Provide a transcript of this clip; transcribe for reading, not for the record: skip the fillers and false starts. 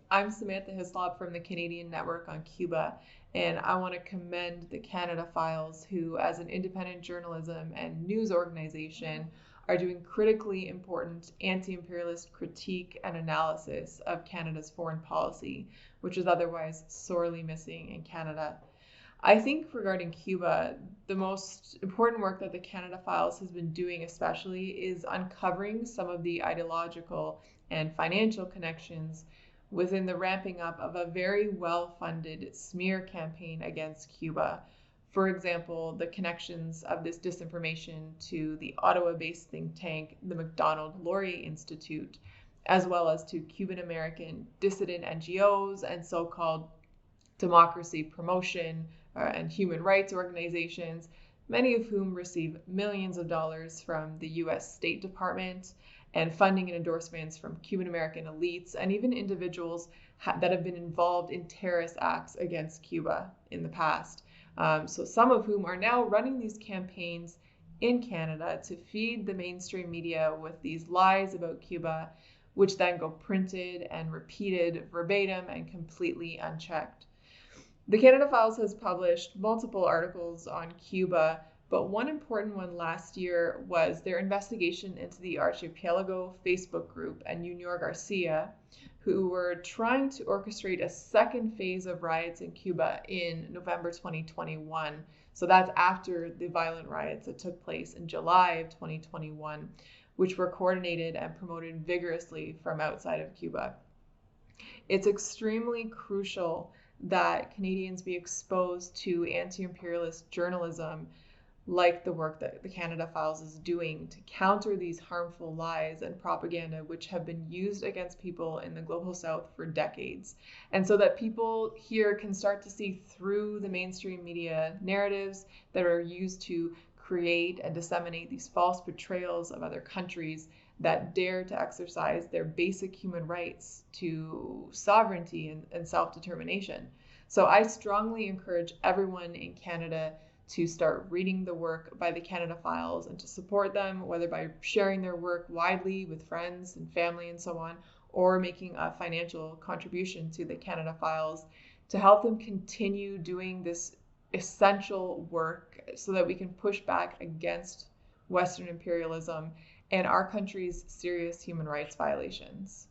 I'm Samantha Hislop from the Canadian Network on Cuba, and I want to commend the Canada Files, who, as an independent journalism and news organization, are doing critically important anti-imperialist critique and analysis of Canada's foreign policy, which is otherwise sorely missing in Canada. I think regarding Cuba, the most important work that the Canada Files has been doing, especially, is uncovering some of the ideological and financial connections within the ramping up of a very well funded smear campaign against Cuba. For example, the connections of this disinformation to the Ottawa based think tank, the MacDonald-Laurier Institute, as well as to Cuban American dissident NGOs and so called democracy promotion and human rights organizations, many of whom receive millions of dollars from the US State Department and funding and endorsements from Cuban American elites and even individuals that have been involved in terrorist acts against Cuba in the past. So some of whom are now running these campaigns in Canada to feed the mainstream media with these lies about Cuba, which then go printed and repeated verbatim and completely unchecked. The Canada Files has published multiple articles on Cuba, but one important one last year was their investigation into the Archipelago Facebook group and Junior Garcia, who were trying to orchestrate a second phase of riots in Cuba in November 2021. So that's after the violent riots that took place in July of 2021, which were coordinated and promoted vigorously from outside of Cuba. It's extremely crucial that Canadians be exposed to anti-imperialist journalism like the work that the Canada Files is doing to counter these harmful lies and propaganda which have been used against people in the global south for decades. And so that people here can start to see through the mainstream media narratives that are used to create and disseminate these false portrayals of other countries that dare to exercise their basic human rights to sovereignty and self-determination. So I strongly encourage everyone in Canada to start reading the work by the Canada Files and to support them, whether by sharing their work widely with friends and family and so on, or making a financial contribution to the Canada Files to help them continue doing this essential work so that we can push back against Western imperialism and our country's serious human rights violations.